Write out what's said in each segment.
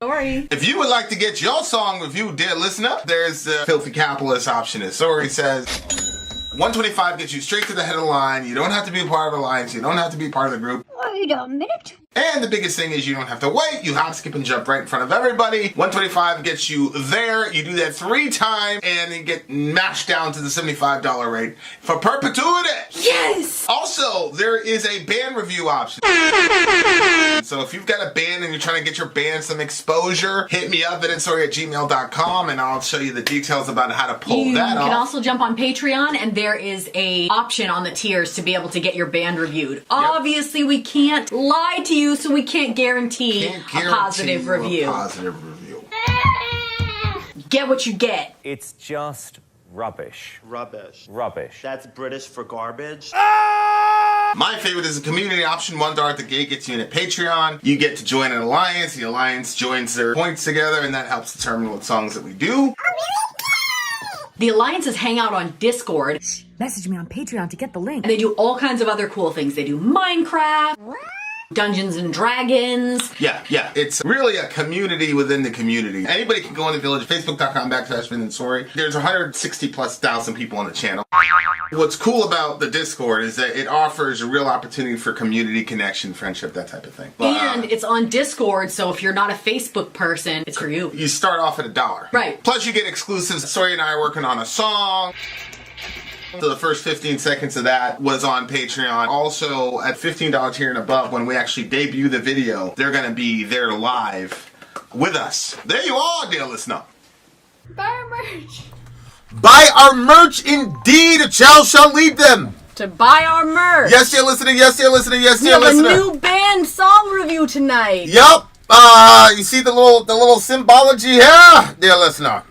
Sorry. If you would like to get your song reviewed, dear listener, there's the filthy capitalist option. As Sorry says, 125 gets you straight to the head of the line. You don't have to be a part of the alliance. You don't have to be part of the group. Wait a minute. And the biggest thing is you don't have to wait. You hop, skip, and jump right in front of everybody. 125 gets you there. You do that 3 times, and you get mashed down to the $75 rate for perpetuity. Yes! Also, there is a band review option. So if you've got a band and you're trying to get your band some exposure, hit me up at itsorry@gmail.com, and I'll show you the details about how to pull that off. You can also jump on Patreon, and there is a option on the tiers to be able to get your band reviewed. Yep. Obviously, we can't lie to you, so we can't guarantee a positive review. Get what you get. It's just rubbish. Rubbish. Rubbish. That's British for garbage. My favorite is the community option. $1 at the gate gets you in at Patreon. You get to join an alliance. The alliance joins their points together, and that helps determine what songs that we do. The alliances hang out on Discord. Message me on Patreon to get the link. And they do all kinds of other cool things. They do Minecraft, Dungeons and Dragons. Yeah. It's really a community within the community. Anybody can go in the village. Facebook.com/VinandSorry. There's 160,000+ people on the channel. What's cool about the Discord is that it offers a real opportunity for community connection, friendship, that type of thing. And it's on Discord, so if you're not a Facebook person, it's for you. You start off at $1. Right. Plus you get exclusives. Sorry and I are working on a song. So the first 15 seconds of that was on Patreon. Also, at $15 tier and above, when we actually debut the video, they're going to be there live with us. There you are, dear listener. Buy our merch. Buy our merch, indeed. A child shall lead them. To buy our merch. Yes, you're listening. Yes, you're listening. Yes, We you're have listening. a new band song review tonight. Yup. You see the little symbology here, dear listener.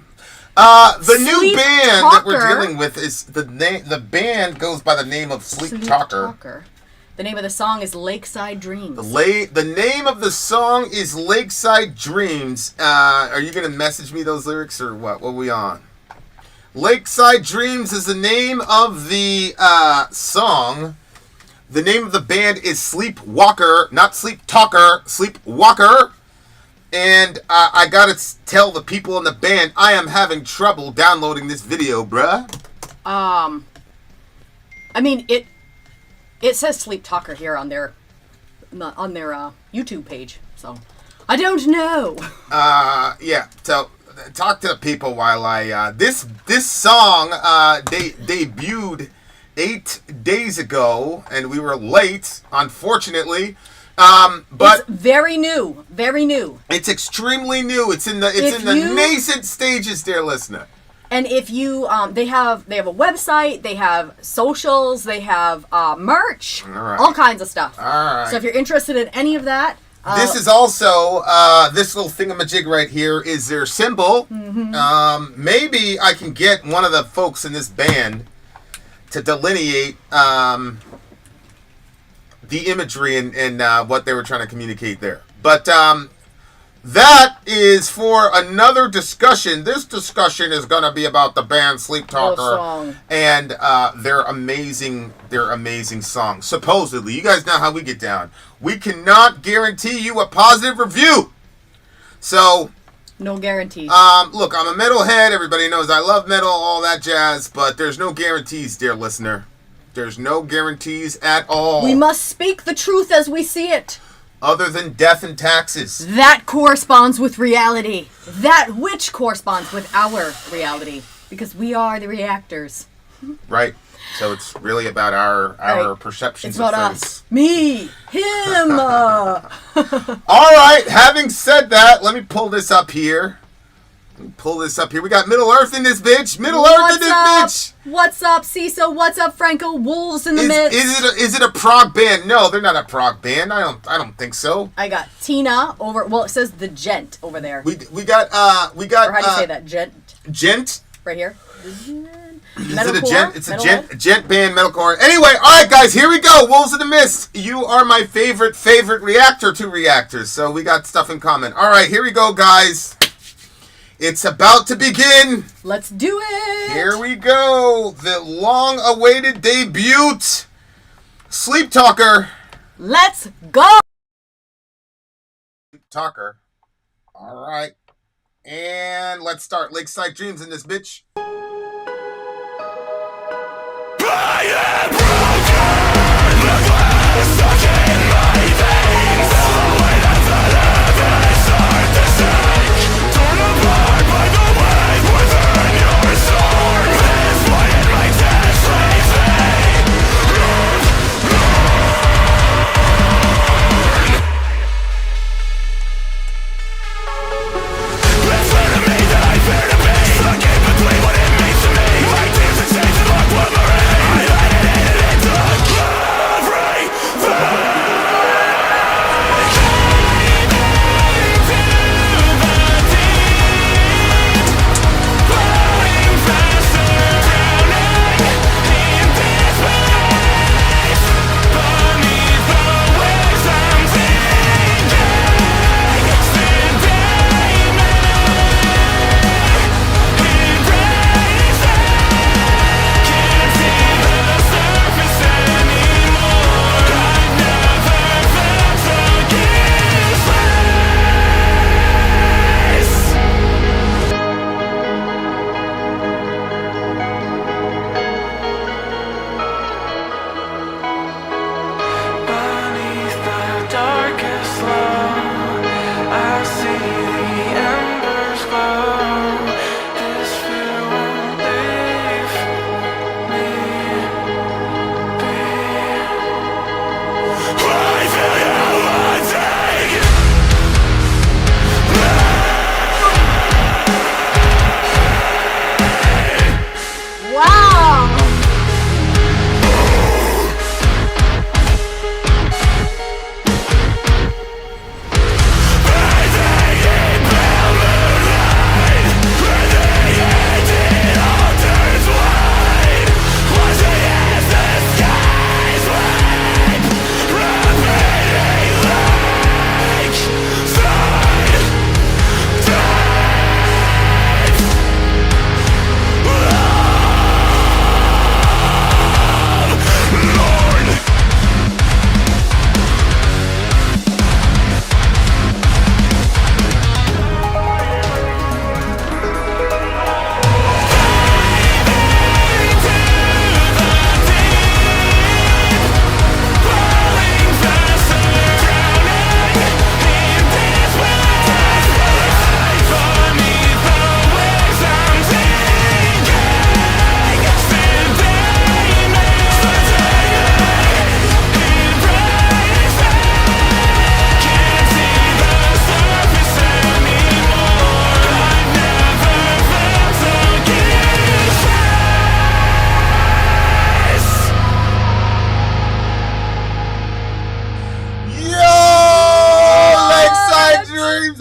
The new band that we're dealing with is the name. The band goes by the name of Sleep Talker. The name of the song is Lakeside Dreams. The name of the song is Lakeside Dreams. Are you gonna message me those lyrics or what? What are we on? Lakeside Dreams is the name of the song. The name of the band is Sleepwalker, not Sleep Talker. Sleepwalker. And I gotta tell the people in the band, I am having trouble downloading this video, bruh. I mean, it says Sleep Talker here on their YouTube page, so I don't know. Yeah. So talk to the people while I this song debuted 8 days ago, and we were late, unfortunately. But it's very new. It's extremely new. It's in the nascent stages, dear listener. And if you, they have a website, they have socials, they have merch, all kinds of stuff. All right. So if you're interested in any of that, this is also this little thingamajig right here is their symbol. Mm-hmm. Maybe I can get one of the folks in this band to delineate the imagery and what they were trying to communicate there. But that is for another discussion. This discussion is going to be about the band Sleep Talker and their amazing song. Supposedly, you guys know how we get down. We cannot guarantee you a positive review. So no guarantees. Look, I'm a metalhead. Everybody knows I love metal, all that jazz. But there's no guarantees, dear listener. There's no guarantees at all. We must speak the truth as we see it. Other than death and taxes. That corresponds with reality. That which corresponds with our reality. Because we are the reactors. Right. So it's really about our perceptions of things. Us. Me. Him. All right. Having said that, let me pull this up here. We got Middle Earth in this bitch. What's up, Cecil? What's up, Franco? Wolves in the midst. Is it a prog band? No, they're not a prog band. I don't think so. I got Tina over. Well, it says the Gent over there. We got. Or how do you say that? Gent. Right here. Is it a gent? It's a gent band, metalcore. Anyway, all right, guys, here we go. Wolves in the Mist. You are my favorite reactor to reactors, so we got stuff in common. All right, here we go, guys. It's about to begin. Let's do it. Here we go. The long-awaited debut. Sleep Talker. Let's go. Sleep Talker All right. And let's start. Lakeside Dreams in this bitch.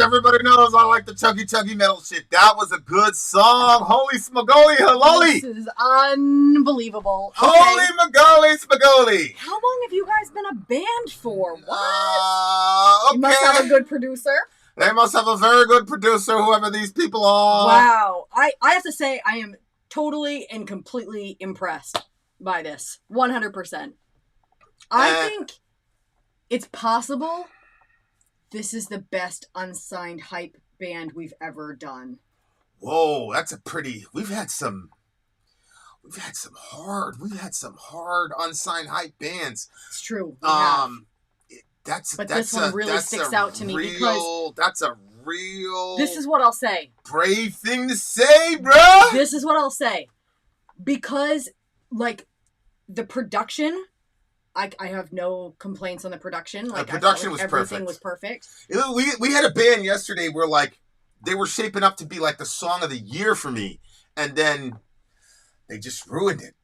Everybody knows I like the chuggy metal shit. That was a good song. Holy smagoli haloli. This is unbelievable. Okay. Holy magoli smagoli. How long have you guys been a band for? What? Okay. You must have a good producer. They must have a very good producer, whoever these people are. Wow. I have to say, I am totally and completely impressed by this. 100%. I think it's possible this is the best unsigned hype band we've ever done. Whoa, that's a pretty... We've had some hard unsigned hype bands. It's true. This one really sticks out to me because that's a real... This is what I'll say. Brave thing to say, bruh! This is what I'll say. Because, like, the production... I have no complaints on the production. Like, the production was everything perfect. was perfect. We had a band yesterday where, like, they were shaping up to be, like, the song of the year for me. And then they just ruined it.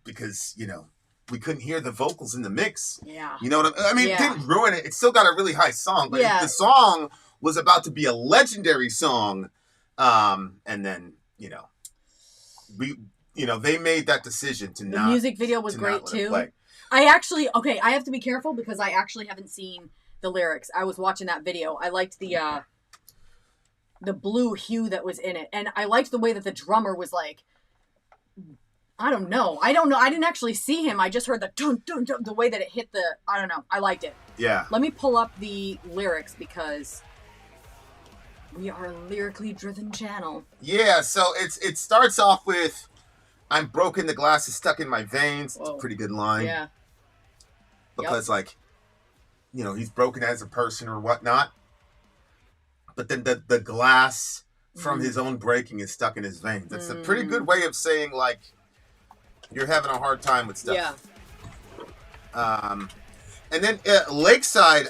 Because, you know, we couldn't hear the vocals in the mix. Yeah. You know what I mean? It didn't ruin it. It still got a really high song. But the song was about to be a legendary song. And then, you know, they made that decision to not... The music video was great, too. I have to be careful because I actually haven't seen the lyrics. I was watching that video. I liked the blue hue that was in it. And I liked the way that the drummer was like, I don't know. I didn't actually see him. I just heard the dun, dun, dun, the way that it hit the, I don't know. I liked it. Yeah. Let me pull up the lyrics because We are a lyrically driven channel. Yeah, so it starts off with, I'm broken, the glass is stuck in my veins. Whoa. It's a pretty good line. Yeah. Because, like, you know, he's broken as a person or whatnot. But then the glass from his own breaking is stuck in his veins. That's a pretty good way of saying, like, you're having a hard time with stuff. Yeah. And then Lakeside,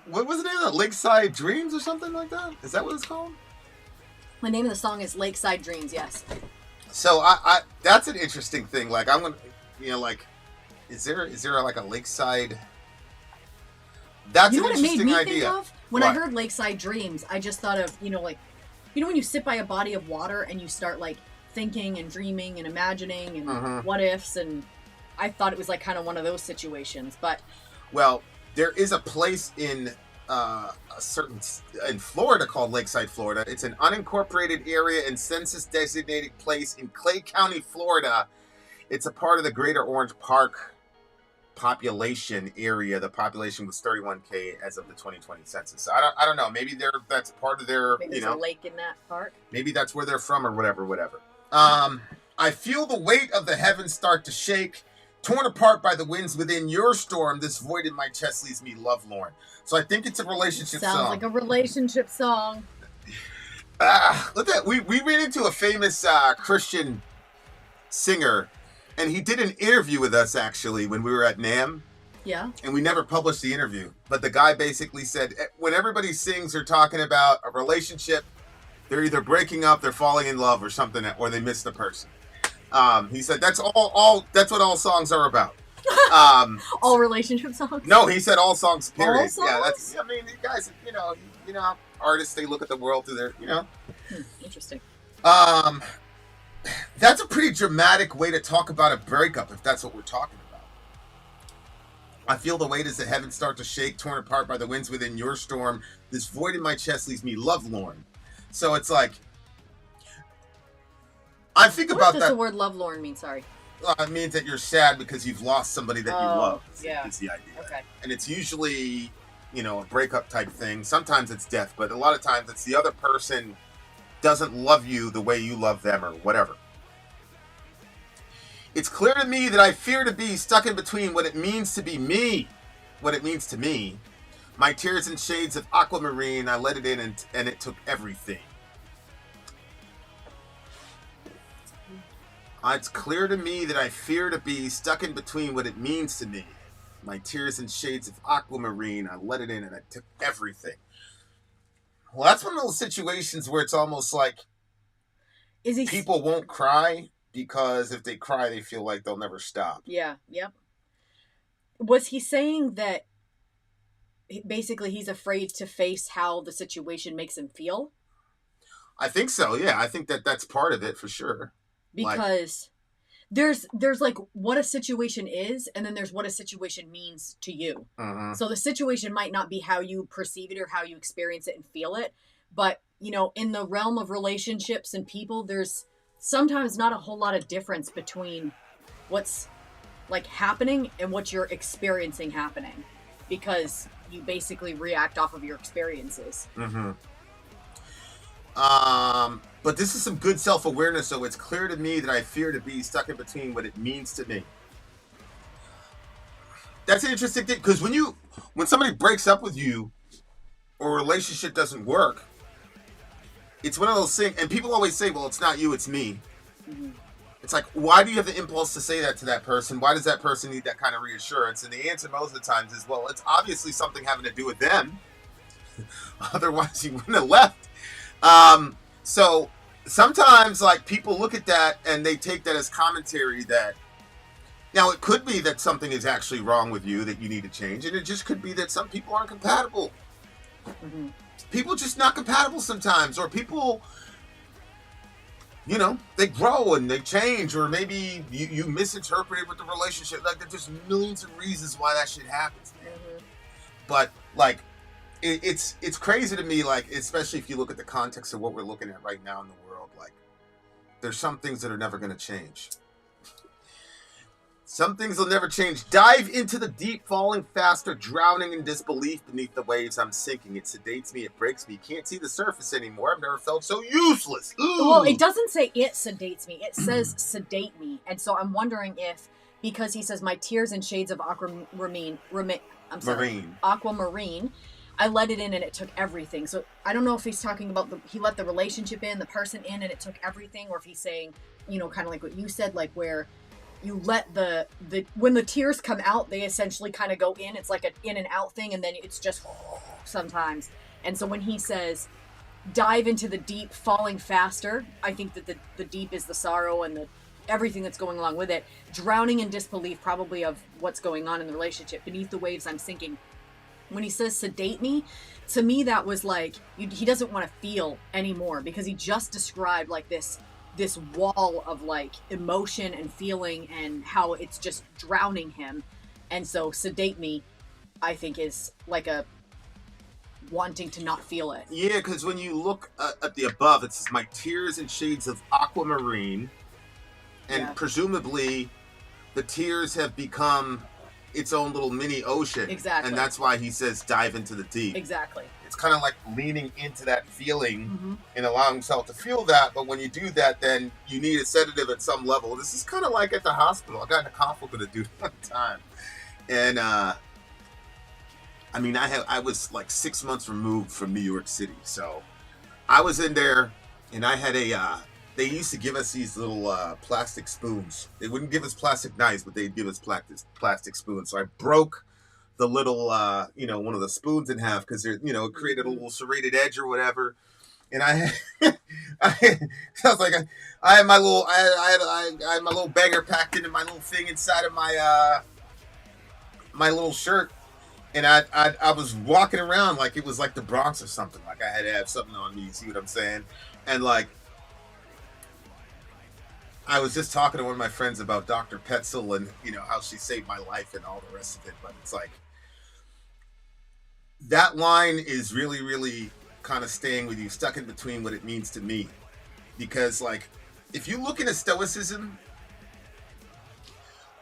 what was the name of that? Lakeside Dreams or something like that? Is that what it's called? The name of the song is Lakeside Dreams, yes. So I that's an interesting thing. Like, I'm gonna, you know, like, is there like a lakeside? That's an interesting idea. You know what it made me think of? When I heard Lakeside Dreams, I just thought of, you know, like, you know when you sit by a body of water and you start, like, thinking and dreaming and imagining and what ifs, and I thought it was, like, kind of one of those situations, but... Well, there is a place in in Florida called Lakeside, Florida. It's an unincorporated area and census-designated place in Clay County, Florida. It's a part of the Greater Orange Park population area. The population was 31K as of the 2020 census. So I don't know. Maybe that's part of their, maybe you know, there's a lake in that park. Maybe that's where they're from or whatever. I feel the weight of the heavens start to shake. Torn apart by the winds within your storm, this void in my chest leaves me lovelorn. So I think it's a relationship song. Sounds like a relationship song. Look at that. We ran into a famous Christian singer, and he did an interview with us, actually, when we were at NAMM. Yeah. And we never published the interview. But the guy basically said, when everybody sings, they're talking about a relationship. They're either breaking up, they're falling in love, or something, or they miss the person. He said that's that's what all songs are about. All relationship songs? No, he said all songs, period. All songs? Yeah, that's, I mean, you guys, you know, artists, they look at the world through their, you know. Interesting. That's a pretty dramatic way to talk about a breakup, if that's what we're talking about. I feel the weight as the heavens start to shake, torn apart by the winds within your storm. This void in my chest leaves me lovelorn. So it's like, I think about that. What does the word lovelorn mean? Sorry. It means that you're sad because you've lost somebody that you love. Yeah. Is the idea. Okay. And it's usually, you know, a breakup type thing. Sometimes it's death, but a lot of times it's the other person doesn't love you the way you love them or whatever. It's clear to me that I fear to be stuck in between what it means to be me, what it means to me. My tears in shades of aquamarine, I let it in and it took everything. It's clear to me that I fear to be stuck in between what it means to me. My tears in shades of aquamarine, I let it in and it took everything. Well, that's one of those situations where it's almost like people won't cry because if they cry, they feel like they'll never stop. Yeah, yep. Was he saying that basically he's afraid to face how the situation makes him feel? I think so, yeah. I think that's part of it for sure. Because there's like what a situation is, and then there's what a situation means to you. So the situation might not be how you perceive it or how you experience it and feel it, but you know, in the realm of relationships and people, there's sometimes not a whole lot of difference between what's like happening and what you're experiencing happening, because you basically react off of your experiences. But this is some good self-awareness, so it's clear to me that I fear to be stuck in between what it means to me. That's an interesting thing, because when somebody breaks up with you or a relationship doesn't work, it's one of those things, and people always say, well, it's not you, it's me. It's like, why do you have the impulse to say that to that person? Why does that person need that kind of reassurance? And the answer most of the times is, well, it's obviously something having to do with them. Otherwise, you wouldn't have left. So sometimes, like, people look at that and they take that as commentary that, now it could be that something is actually wrong with you that you need to change, and it just could be that some people aren't compatible. People are just not compatible sometimes, or people, you know, they grow and they change, or maybe you misinterpreted with the relationship. Like, there's just millions of reasons why that shit happens, man. But, like, it's crazy to me, like, especially if you look at the context of what we're looking at right now in the world. Like, there's some things that are never going to change. Some things will never change. Dive into the deep, falling faster, drowning in disbelief beneath the waves. I'm sinking. It sedates me. It breaks me. Can't see the surface anymore. I've never felt so useless. Ooh. Well, it doesn't say it sedates me. It says sedate me. And so I'm wondering if, because he says my tears and shades of aquamarine, I let it in and it took everything. So I don't know if he's talking about he let the relationship in, the person in, and it took everything, or if he's saying, you know, kind of like what you said, like where you let when the tears come out, they essentially kind of go in. It's like an in and out thing, and then it's just sometimes. And so when he says dive into the deep, falling faster, I think that the deep is the sorrow and the everything that's going along with it. Drowning in disbelief, probably of what's going on in the relationship. Beneath the waves, I'm sinking. When he says sedate me, to me that was like he doesn't want to feel anymore, because he just described like this wall of like emotion and feeling and how it's just drowning him. And so sedate me, I think, is like a wanting to not feel it. Yeah, because when you look at the above, it says my tears and shades of aquamarine, and presumably the tears have become its own little mini ocean. Exactly. And that's why he says dive into the deep. Exactly. It's kind of like leaning into that feeling and allowing himself to feel that. But when you do that, then you need a sedative at some level. This is kind of like at the hospital. I got in a conflict with a dude one time. And, I was like 6 months removed from New York City. So I was in there and I had they used to give us these little plastic spoons. They wouldn't give us plastic knives, but they'd give us plastic spoons. So I broke the little, one of the spoons in half because it created a little serrated edge or whatever. And I was like, I had my little, I had my little banger packed into my little thing inside of my, my little shirt. And I was walking around like it was like the Bronx or something. Like I had to have something on me. You see what I'm saying? And like, I was just talking to one of my friends about Dr. Petzel and, how she saved my life and all the rest of it. But it's like, that line is really, really kind of staying with you, stuck in between what it means to me. Because, like, if you look into Stoicism,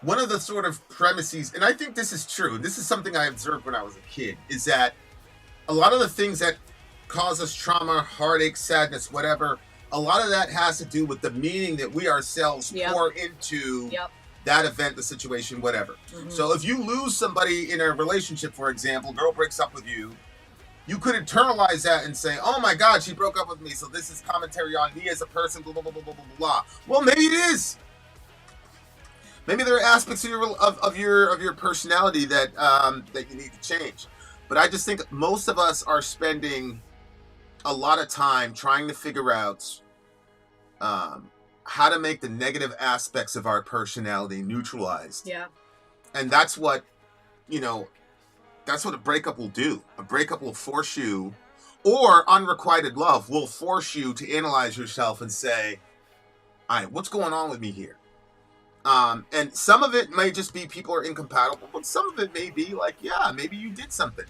one of the sort of premises, and I think this is true, this is something I observed when I was a kid, is that a lot of the things that cause us trauma, heartache, sadness, whatever, a lot of that has to do with the meaning that we ourselves pour into that event, the situation, whatever. So if you lose somebody in a relationship, for example, girl breaks up with you, you could internalize that and say, oh my God, she broke up with me, so this is commentary on me as a person, blah, blah, blah, blah, blah, blah, blah. Well, maybe it is. Maybe there are aspects of your personality that that you need to change. But I just think most of us are spending a lot of time trying to figure out how to make the negative aspects of our personality neutralized. Yeah. And that's what, that's what a breakup will do. A breakup will force you, or unrequited love will force you to analyze yourself and say, all right, what's going on with me here? And some of it may just be people are incompatible, but some of it may be like, yeah, maybe you did something.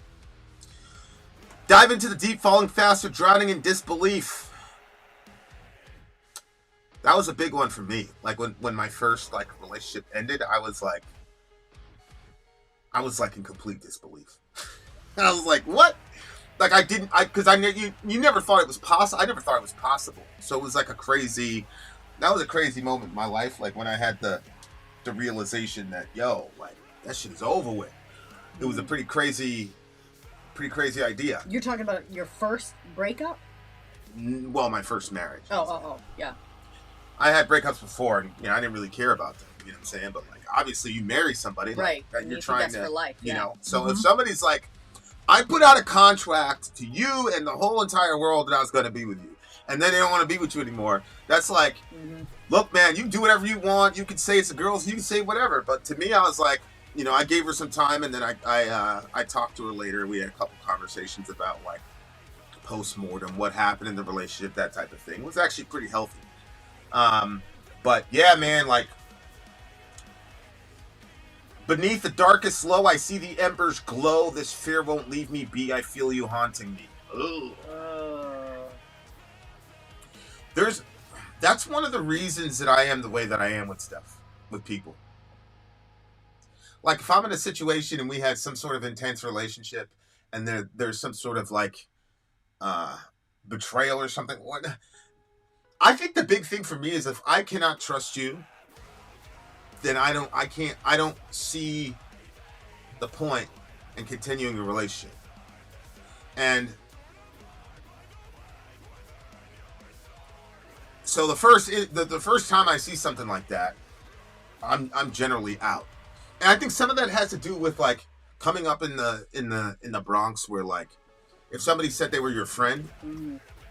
Dive into the deep, falling faster, drowning in disbelief. That was a big one for me. Like when my first relationship ended, I was like in complete disbelief. And I was like, what? Like because I knew you never thought it was possible. I never thought it was possible. So it was like that was a crazy moment in my life. Like when I had the realization that, that shit is over with. It was a pretty crazy idea. You're talking about your first breakup? Well, my first marriage. Oh, yeah. I had breakups before, and I didn't really care about them. You know what I'm saying? But obviously, you marry somebody, right? And you're trying to, for life, So if somebody's like, I put out a contract to you and the whole entire world that I was going to be with you, and then they don't want to be with you anymore, that's like, look, man, you do whatever you want. You can say it's the girls, you can say whatever. But to me, I was like, I gave her some time, and then I talked to her later. We had a couple conversations about post-mortem, what happened in the relationship, that type of thing. It was actually pretty healthy. But yeah, man, beneath the darkest low, I see the embers glow. This fear won't leave me be. I feel you haunting me. That's one of the reasons that I am the way that I am with people. like if I'm in a situation and we had some sort of intense relationship and there's some sort of like betrayal or something, I think the big thing for me is if I cannot trust you, then I don't see the point in continuing a relationship. And so the first time I see something like that, I'm generally out. And I think some of that has to do with like coming up in the Bronx, where like if somebody said they were your friend,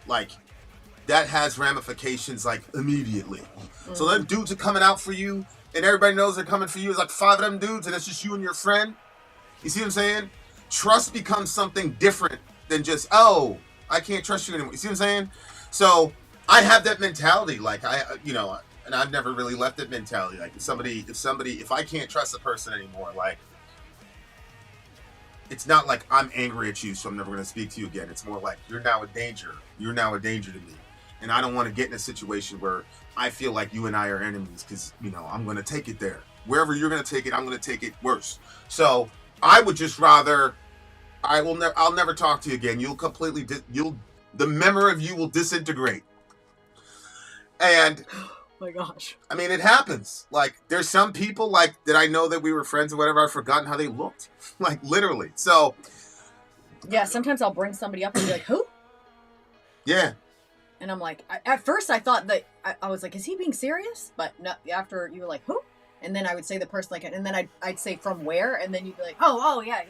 like that has ramifications like immediately. So them dudes are coming out for you, and everybody knows they're coming for you. It's like 5 of them dudes, and it's just you and your friend. You see what I'm saying? Trust becomes something different than just, oh, I can't trust you anymore. You see what I'm saying? So I have that mentality, like and I've never really left that mentality. Like if I can't trust a person anymore, like it's not like I'm angry at you, so I'm never going to speak to you again. It's more like you're now a danger. You're now a danger to me, and I don't want to get in a situation where I feel like you and I are enemies, because I'm going to take it there. Wherever you're going to take it, I'm going to take it worse. So I would just rather I'll never talk to you again. You'll completely the memory of you will disintegrate. And oh my gosh, I mean, it happens. Like there's some people like that I know that we were friends or whatever. I've forgotten how they looked, like literally. So yeah, sometimes I'll bring somebody up and be like, who? Yeah. And I'm like, at first I thought that I was like, is he being serious? But no, after you were like, who? And then I would say the person like, and then I'd say from where, and then you'd be like, oh yeah.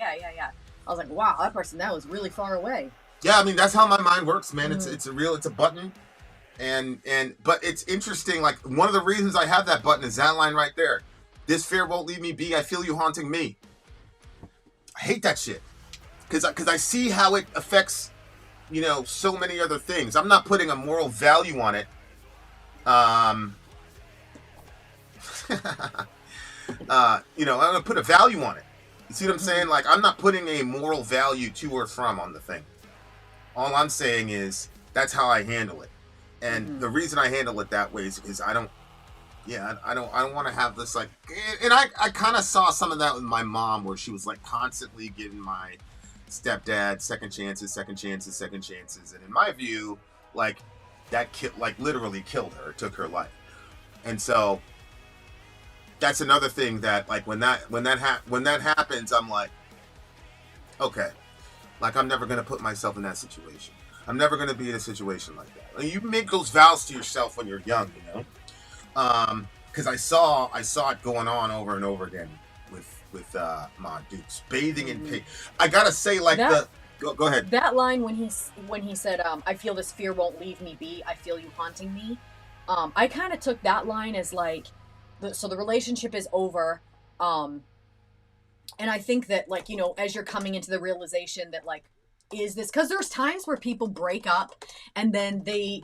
I was like, wow, that was really far away. Yeah, I mean that's how my mind works, man. It's a button, but it's interesting. Like one of the reasons I have that button is that line right there. This fear won't leave me be. I feel you haunting me. I hate that shit because I see how it affects so many other things. I'm not putting a moral value on it. I'm gonna put a value on it. You see what I'm saying? Like, I'm not putting a moral value to or from on the thing. All I'm saying is that's how I handle it, and the reason I handle it that way is because I don't want to have this like. And I kind of saw some of that with my mom, where she was like constantly giving my stepdad second chances, and in my view, like that literally killed her, took her life, and so. That's another thing that like when that happens, I'm like, okay, like I'm never gonna put myself in that situation. I'm never gonna be in a situation like that. Like, you make those vows to yourself when you're young, because I saw it going on over and over again with my dudes bathing in pink. I gotta say, like go ahead. That line when he said, I feel this fear won't leave me be. I feel you haunting me. I kind of took that line as like. So the relationship is over, and I think that like as you're coming into the realization that like is this, because there's times where people break up and then they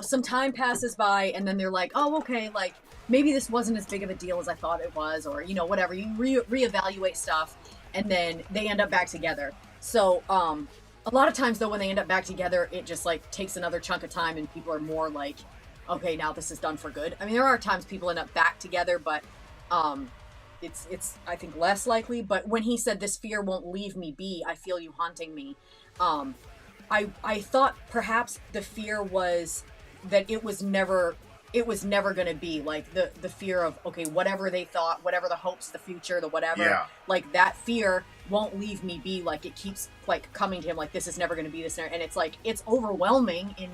some time passes by and then they're like, oh okay, like maybe this wasn't as big of a deal as I thought it was, or whatever, you reevaluate stuff and then they end up back together. So a lot of times though when they end up back together, it just like takes another chunk of time and people are more like, okay, now this is done for good. I mean, there are times people end up back together, but it's I think less likely. But when he said this fear won't leave me be, I feel you haunting me. I thought perhaps the fear was that it was never going to be like the fear of, okay, whatever they thought, whatever the hopes, the future, the whatever, like that fear won't leave me be. Like it keeps like coming to him, like this is never going to be this, and it's like it's overwhelming in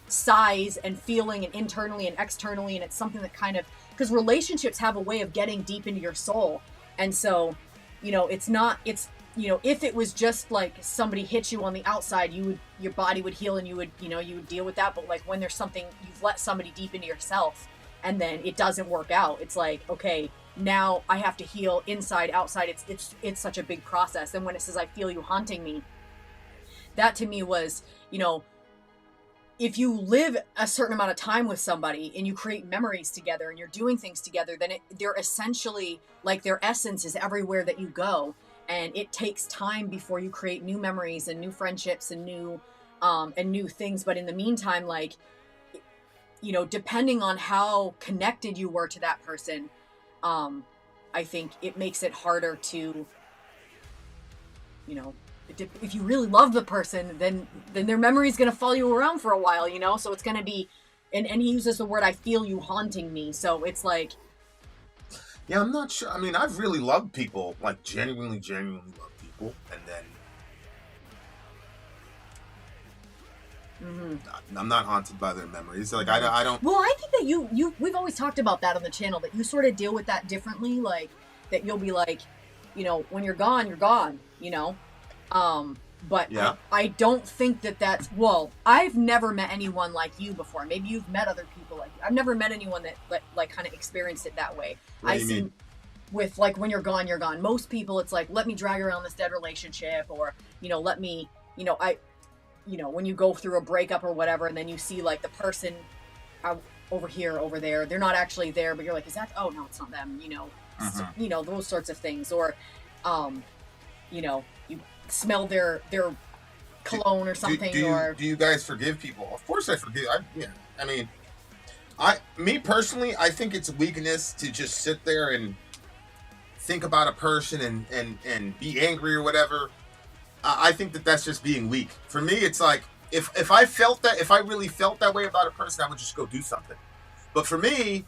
size and feeling and internally and externally, and it's something that kind of, because relationships have a way of getting deep into your soul, and so it's not, it's if it was just like somebody hit you on the outside, your body would heal and you would deal with that, but like when there's something, you've let somebody deep into yourself and then it doesn't work out, it's like, okay, now I have to heal inside, outside. It's such a big process. And when it says I feel you haunting me, that to me was if you live a certain amount of time with somebody and you create memories together and you're doing things together, then they're essentially like their essence is everywhere that you go. And it takes time before you create new memories and new friendships and new things. But in the meantime, like, depending on how connected you were to that person, I I think it makes it harder to, you know, if you really love the person, then their memory is going to follow you around for a while, you know? So it's going to be, and he uses the word, I feel you haunting me. So it's like. Yeah, I'm not sure. I mean, I've really loved people, like genuinely loved people. And then I'm not haunted by their memories. Like, I don't. Well, I think that we've always talked about that on the channel, that you sort of deal with that differently. Like, that you'll be like, you know, when you're gone, you know? But yeah. I don't think that's, well, I've never met anyone like you before. Maybe you've met other people like you. I've never met anyone that like kind of experienced it that way. What do you mean? With like, when you're gone, you're gone. Most people, it's like, let me drag around this dead relationship, or, you know, let me, you know, when you go through a breakup or whatever, and then you see like the person over here, over there, they're not actually there, but you're like, is that, oh no, it's not them, you know, you know, those sorts of things. Or, you know, you smell their cologne or something. Do you guys forgive people? Of course I forgive. I mean, me personally, I think it's a weakness to just sit there and think about a person and be angry or whatever. I think that's just being weak. For me, it's like, if I really felt that way about a person, I would just go do something. But for me,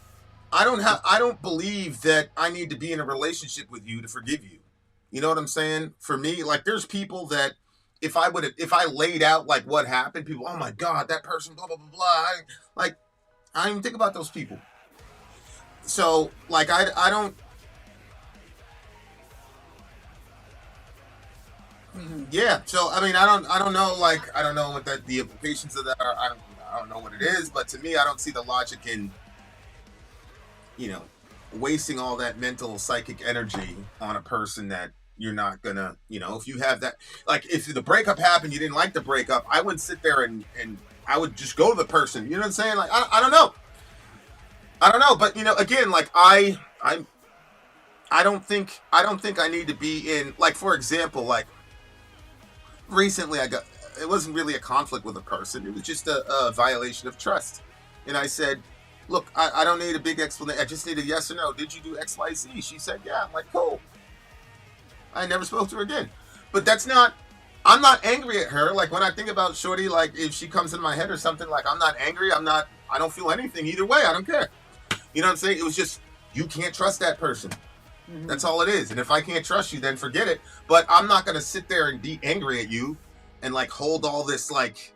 I don't believe that I need to be in a relationship with you to forgive you. You know what I'm saying? For me, like, there's people that if I laid out like what happened, people, oh my God, that person, blah, blah, blah, blah. I don't even think about those people. So like, I don't. Yeah. So I mean, I don't know. Like, I don't know what the implications of that are. I don't know what it is. But to me, I don't see the logic in, you know, wasting all that mental psychic energy on a person that you're not gonna, you know, if you have that, like, if the breakup happened, you didn't like the breakup, I wouldn't sit there and I would just go to the person. You know what I'm saying? Like, I don't know. But, you know, again, like, I don't think I need to be in, like, for example, like, recently it wasn't really a conflict with a person. It was just a violation of trust. And I said, look, I don't need a big explanation. I just need a yes or no. Did you do X, Y, Z? She said, yeah. I'm like, cool. I never spoke to her again. But I'm not angry at her. Like, when I think about Shorty, like, if she comes in my head or something, like, I'm not angry. I don't feel anything either way. I don't care. You know what I'm saying? It was just, you can't trust that person. Mm-hmm. That's all it is. And if I can't trust you, then forget it. But I'm not going to sit there and be angry at you and, like, hold all this, like,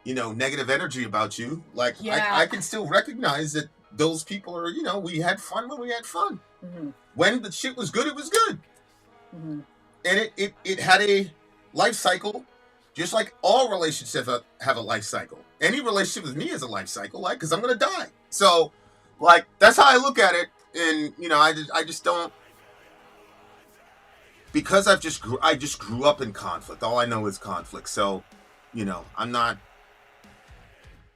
you know, negative energy about you. Like, yeah. I can still recognize that those people are, you know, we had fun when we had fun. Mm-hmm. When the shit was good, it was good. Mm-hmm. And it had a life cycle, just like all relationships have a life cycle. Any relationship with me is a life cycle, like, because I'm going to die. So, like, that's how I look at it. And, you know, I just don't, because I just grew up in conflict. All I know is conflict. So, you know,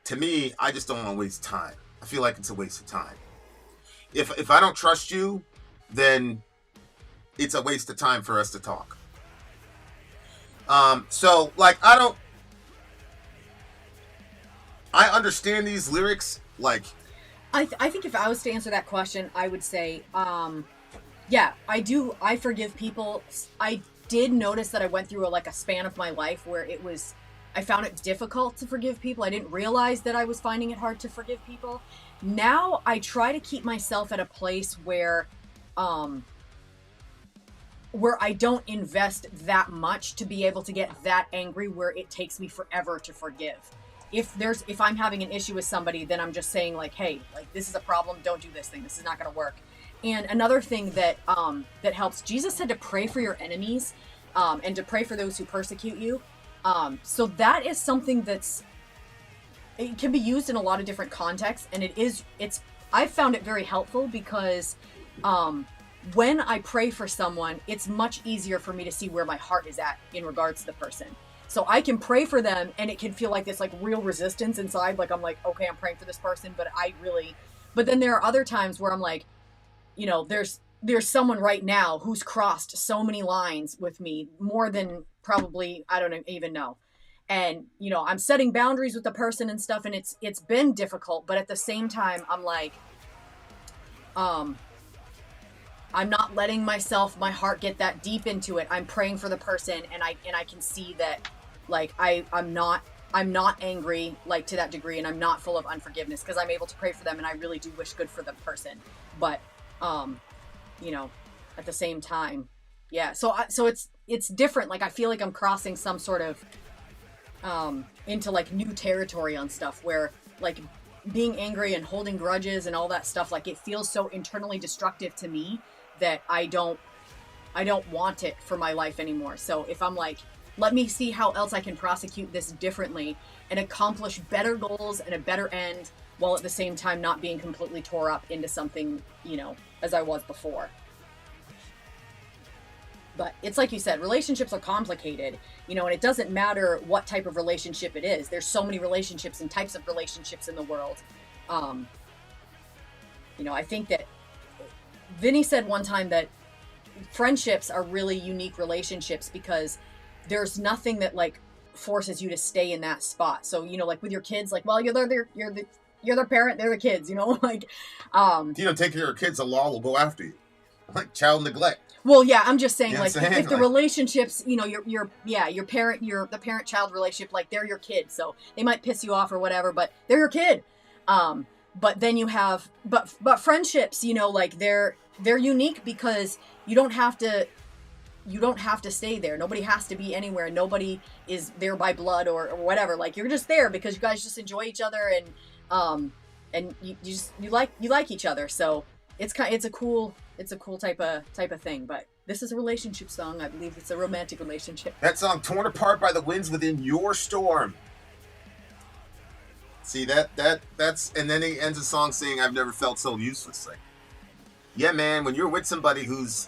to me, I just don't want to waste time. I feel like it's a waste of time. If I don't trust you, then it's a waste of time for us to talk. So, like, I understand these lyrics, like, I think if I was to answer that question, I would say, yeah, I forgive people. I did notice that I went through a span of my life where I found it difficult to forgive people. I didn't realize that I was finding it hard to forgive people. Now I try to keep myself at a place where I don't invest that much to be able to get that angry where it takes me forever to forgive. If I'm having an issue with somebody, then I'm just saying, like, hey, like, this is a problem. Don't do this thing. This is not going to work. And another thing that helps, Jesus said to pray for your enemies, and to pray for those who persecute you. So that is something it can be used in a lot of different contexts, and I've found it very helpful because, when I pray for someone, it's much easier for me to see where my heart is at in regards to the person. So I can pray for them, and it can feel like this, like, real resistance inside. Like, I'm like, okay, I'm praying for this person, but then there are other times where I'm like, you know, there's someone right now who's crossed so many lines with me, more than probably, I don't even know. And, you know, I'm setting boundaries with the person and stuff, and it's been difficult, but at the same time, I'm like, I'm not letting my heart get that deep into it. I'm praying for the person, and I can see that, like, I'm not angry, like, to that degree, and I'm not full of unforgiveness, because I'm able to pray for them, and I really do wish good for the person. But, you know, at the same time, yeah. So it's different. Like, I feel like I'm crossing some sort of into, like, new territory on stuff where, like, being angry and holding grudges and all that stuff, like, it feels so internally destructive to me that I don't want it for my life anymore. So if I'm like, let me see how else I can prosecute this differently and accomplish better goals and a better end, while at the same time not being completely tore up into something, you know, as I was before. But it's like you said, relationships are complicated, you know, and it doesn't matter what type of relationship it is. There's so many relationships and types of relationships in the world. You know, I think that Vinny said one time that friendships are really unique relationships because there's nothing that, like, forces you to stay in that spot. So, you know, like with your kids, like, well, you're their parent, they're the kids, you know, like, if you don't take care of your kids, the law will go after you, like child neglect. Well, yeah, I'm just saying, you know like, if the relationships, you know, your the parent-child relationship, like, they're your kid, so they might piss you off or whatever, but they're your kid. But then you have, but friendships, you know, like, they're unique because you don't have to stay there. Nobody has to be anywhere. Nobody is there by blood or whatever. Like, you're just there because you guys just enjoy each other, and you like each other. So it's a cool type of thing. But this is a relationship song. I believe it's a romantic relationship. That song, Torn Apart by the Winds Within Your Storm. See, that's, and then he ends the song saying, I've never felt so useless. Like, yeah, man, when you're with somebody who's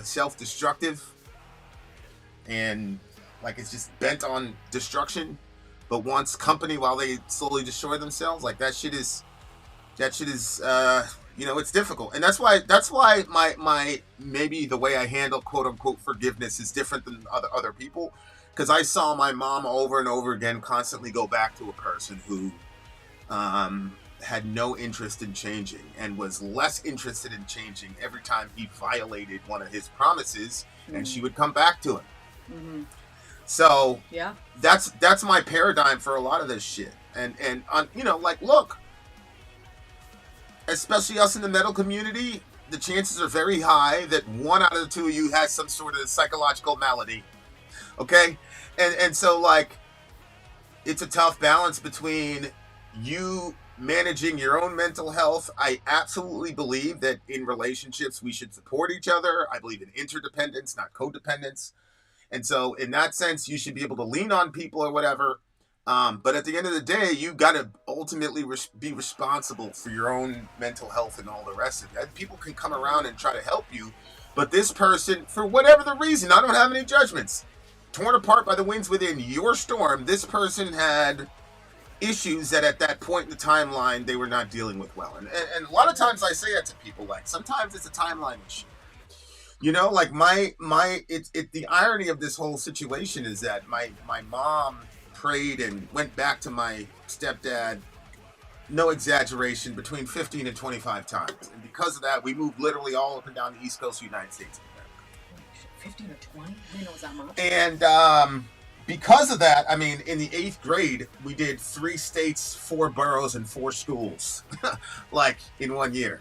self-destructive and, like, it's just bent on destruction, but wants company while they slowly destroy themselves, like, that shit is you know, it's difficult. And that's why my maybe the way I handle quote unquote forgiveness is different than other people, because I saw my mom over and over again constantly go back to a person who had no interest in changing and was less interested in changing every time he violated one of his promises, and she would come back to him. Mm-hmm. So yeah, that's my paradigm for a lot of this shit. And you know, like, look, especially us in the metal community, the chances are very high that one out of the two of you has some sort of psychological malady. Okay? And so, like, it's a tough balance between you managing your own mental health. I absolutely believe that in relationships we should support each other. I believe in interdependence, not codependence. And so in that sense, you should be able to lean on people or whatever. But at the end of the day, you got to ultimately be responsible for your own mental health and all the rest of it. People can come around and try to help you, but this person, for whatever the reason, I don't have any judgments. Torn apart by the winds within your storm, this person had issues that at that point in the timeline they were not dealing with well. And a lot of times I say that to people, like, sometimes it's a timeline issue. You know, like the irony of this whole situation is that my mom prayed and went back to my stepdad, no exaggeration, between 15 and 25 times. And because of that, we moved literally all up and down the East Coast of the United States of America. 15 or 20? I didn't know it was that much. And because of that, I mean, in the 8th grade, we did 3 states, 4 boroughs, and 4 schools, like, in 1 year.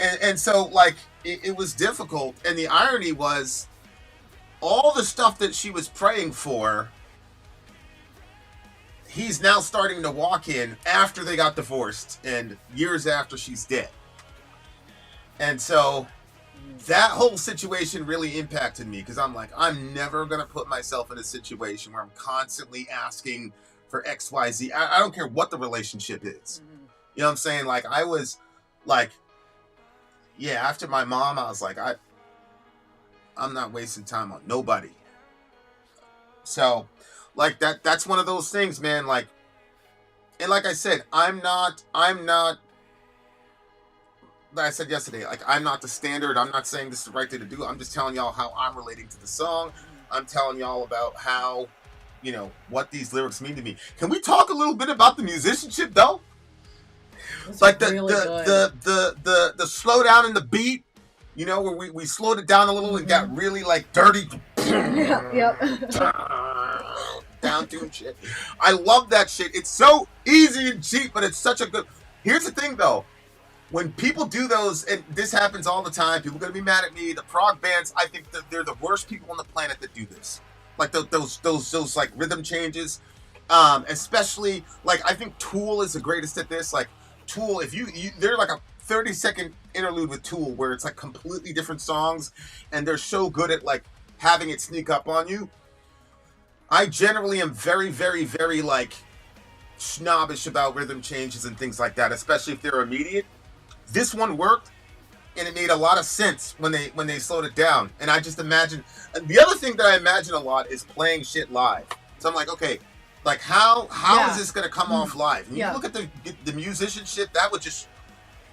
And so, like, it was difficult. And the irony was, all the stuff that she was praying for, he's now starting to walk in after they got divorced and years after she's dead. And so that whole situation really impacted me, because I'm like, I'm never going to put myself in a situation where I'm constantly asking for X, Y, Z. I don't care what the relationship is. Mm-hmm. You know what I'm saying? Like, I was like, yeah, after my mom, I was like, I'm not wasting time on nobody. So, like, that's one of those things, man. Like, and like I said, I'm not, like I said yesterday, like, I'm not the standard. I'm not saying this is the right thing to do. I'm just telling y'all how I'm relating to the song. I'm telling y'all about how, you know, what these lyrics mean to me. Can we talk a little bit about the musicianship, though? Like, the slowdown in the beat, You know, where we slowed it down a little and got really like dirty. Yep. Down tune shit. I love that shit. It's so easy and cheap, but it's such a good. Here's the thing though. When people do those, and this happens all the time, people are going to be mad at me. The prog bands, I think that they're the worst people on the planet that do this. Like those like rhythm changes. Especially, like, I think Tool is the greatest at this. Like, Tool, if they're like a 30-second interlude with Tool where it's like completely different songs, and they're so good at like having it sneak up on you. I generally am very, very, very like snobbish about rhythm changes and things like that, especially if they're immediate. This one worked, and it made a lot of sense when they slowed it down. And I just imagine the other thing that I imagine a lot is playing shit live. So I'm like, okay, like how is this gonna come off live? And you look at the musicianship, that would just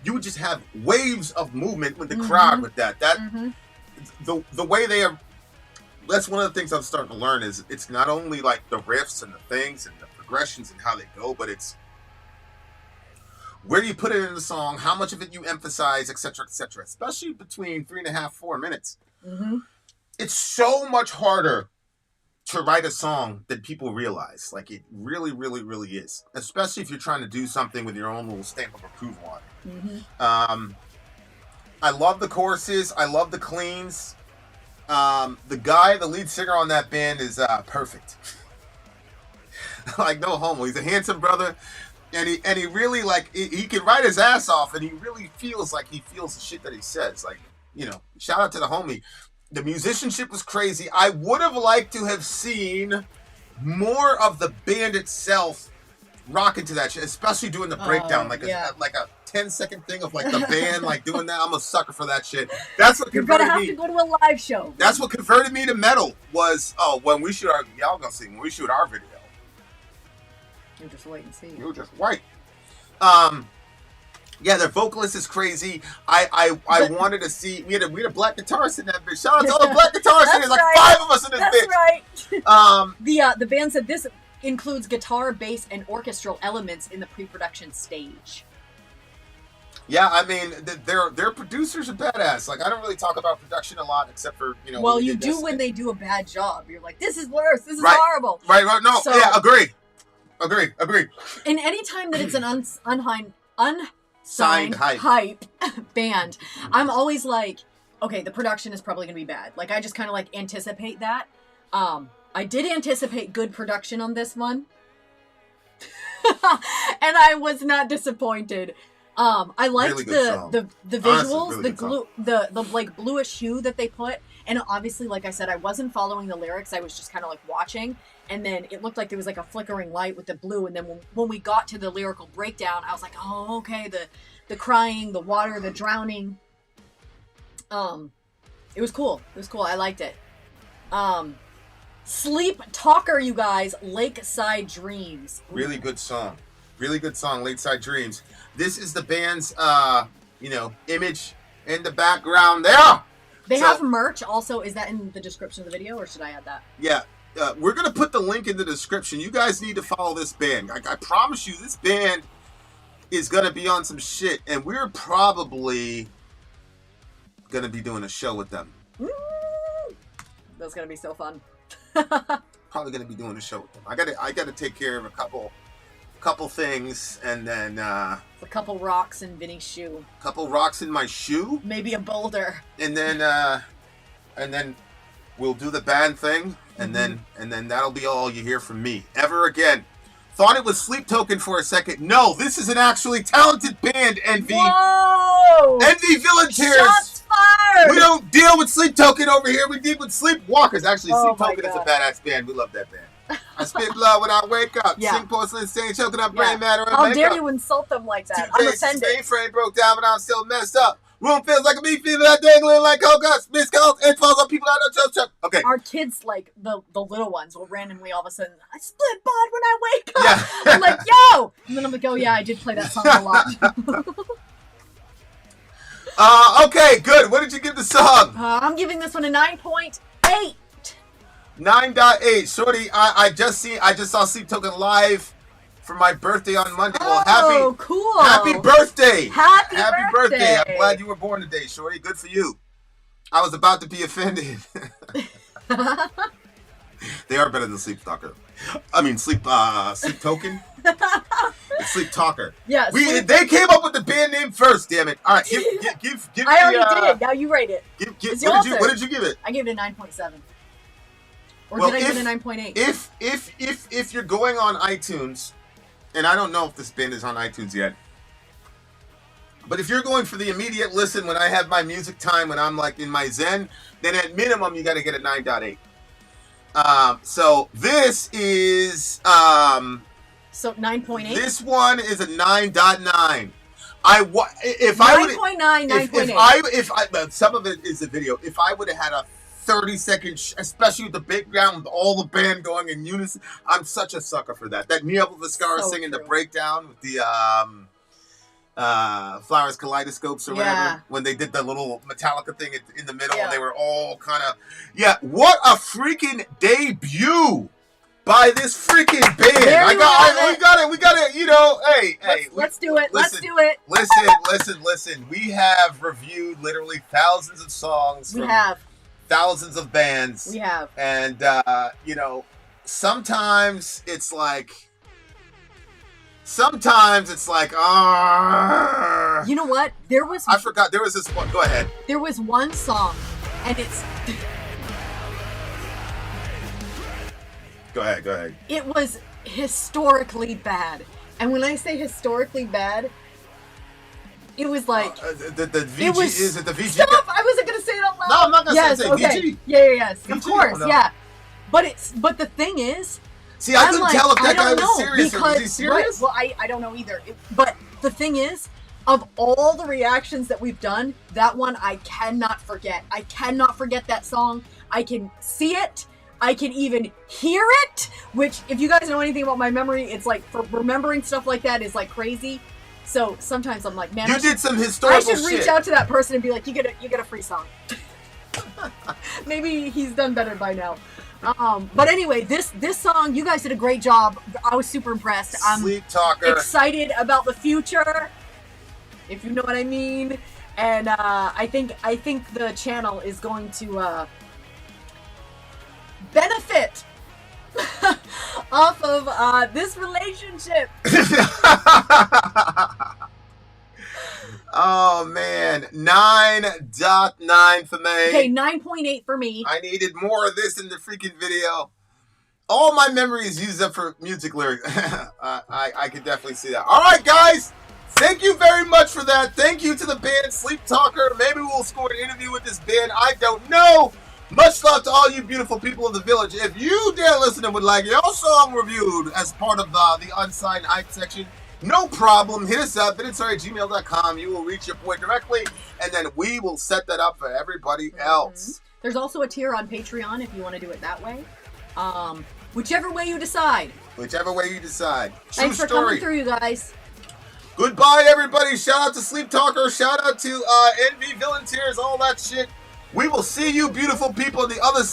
you would just have waves of movement with the crowd with that. The way they are. That's one of the things I'm starting to learn is it's not only like the riffs and the things and the progressions and how they go, but it's where do you put it in the song, how much of it you emphasize, etc., etc., especially between 3.5, 4 minutes. It's so much harder to write a song than people realize. Like, it really, really, really is. Especially if you're trying to do something with your own little stamp of approval on it. I love the choruses. I love the cleans. The lead singer on that band is perfect. Like, no homo. He's a handsome brother. And he really, like, he can write his ass off, and he really feels like he feels the shit that he says. Like, you know, shout out to the homie. The musicianship was crazy. I would have liked to have seen more of the band itself rocking to that shit, especially doing the breakdown, like a 10-second thing of like the band like doing that. I'm a sucker for that shit. That's what converted me. You're gonna have to go to a live show. That's what converted me to metal was when we shoot our when we shoot our video. You just wait and see. You just wait. Yeah, their vocalist is crazy. I wanted to see. We had a black guitarist in that bitch. Shout out to all the black guitarists. There's like 5 of us in this bitch. That's right. The band said this includes guitar, bass, and orchestral elements in the pre-production stage. Yeah, I mean, their producers are badass. Like, I don't really talk about production a lot, except for, you know. Well, you do when they do a bad job. You're like, this is worse. This is horrible. Right. No. So, yeah, agree. And any time that it's an unsigned hype band, I'm always like, okay, the production is probably gonna be bad. Like, I just kind of like anticipate that. I did anticipate good production on this one, and I was not disappointed. I liked really the visuals, honestly, the like bluish hue that they put, and obviously, like I said, I wasn't following the lyrics. I was just kind of like watching, and then it looked like there was like a flickering light with the blue, and then when we got to the lyrical breakdown, I was like, oh, okay, the crying, the water, the drowning. It was cool. I liked it. Sleep Talker, you guys, Lakeside Dreams. Really good song, Lakeside Dreams. This is the band's, image in the background there. They have merch also. Is that in the description of the video, or should I add that? Yeah. We're going to put the link in the description. You guys need to follow this band. I promise you, this band is going to be on some shit, and we're probably going to be doing a show with them. That's going to be so fun. Probably going to be doing a show with them. I got to take care of a couple things, and then a couple rocks in Vinny's shoe. Couple rocks in my shoe. Maybe a boulder. And then we'll do the band thing, and then that'll be all you hear from me ever again. Thought it was Sleep Token for a second. No, this is an actually talented band. Envy. Whoa! Envy Volunteers. Shots fired. We don't deal with Sleep Token over here. We deal with Sleepwalkers. Actually, Sleep Token is a badass band. We love that band. I spit blood when I wake up. Yeah. Sing porcelain stain, choking up brain matter. How dare you insult them like that? I'm offended. Mainframe broke down, but I'm still messed up. Room feels like a meat feeling that dangling like coconuts. Miss calls and falls on people out of church. Okay. Our kids, like the little ones, will randomly all of a sudden, I split bod when I wake up. Yeah. I'm like, yo! And then I'm like, oh yeah, I did play that song a lot. Okay, good. What did you give the song? I'm giving this one a 9.8. 9.8. Shorty, I just saw Sleep Token live for my birthday on Monday. Oh, cool. Happy birthday. Happy birthday. I'm glad you were born today, Shorty. Good for you. I was about to be offended. They are better than Sleeptalker. I mean, Sleep Token. It's Sleep Talker. Yeah. They came up with the band name first. Damn it! All right, give I already did. Now you rate it. What did you give it? I gave it a 9.7. Or Well, did I give it a 9.8? If you're going on iTunes, and I don't know if this band is on iTunes yet, but if you're going for the immediate listen when I have my music time when I'm like in my zen, then at minimum you got to get a 9.8. So this is so 9.8. This one is a 9.9. If 9.9, 9.8. If some of it is a video. If I would have had a 30-second, especially with the background with all the band going in unison, I'm such a sucker for that. That Neil Viscara singing the breakdown with the Flowers Kaleidoscopes or whatever, when they did the little Metallica thing in the middle, and they were all kind of, what a freaking debut by this freaking band. We got it, you know, let's do it. Listen, Let's do it. Listen. We have reviewed literally thousands of songs. We have. Thousands of bands. We have. And, you know, sometimes it's like, you know what? I forgot. There was this one. Go ahead. There was one song, and it's... Go ahead. It was historically bad. And when I say historically bad, it was like... the VG, is it the VG? Stop! I wasn't going to say it out loud. No, I'm not going to say VG. Yes. VG? Of course, yeah. But the thing is... See, I couldn't tell if that guy was serious or was he serious? Right, I don't know either. But the thing is, of all the reactions that we've done, that one I cannot forget. I cannot forget that song. I can see it. I can even hear it, which, if you guys know anything about my memory, it's like, for remembering stuff like that is like crazy. So sometimes I'm like, man, you did some historical shit. I should reach out to that person and be like, you get a free song. Maybe he's done better by now. But anyway, this song, you guys did a great job. I was super impressed. I'm Sleeptalker. Excited about the future, if you know what I mean. And I think the channel is going to benefit off of this relationship. Oh man, 9.9 for me. Okay, 9.8 for me. I needed more of this in the freaking video. All my memory is used up for music lyrics. I can definitely see that. All right, guys. Thank you very much for that. Thank you to the band Sleeptalker. Maybe we'll score an interview with this band. I don't know. Much love to all you beautiful people of the village. If you dare listen and would like your song reviewed as part of the unsigned hype section, no problem. Hit us up, bitsarry@gmail.com. You will reach your boy directly, and then we will set that up for everybody else. There's also a tier on Patreon if you want to do it that way. Whichever way you decide. Thanks for coming through, you guys. Goodbye, everybody. Shout out to Sleeptalker. Shout out to NV Villain Tears, all that shit. We will see you beautiful people on the other side.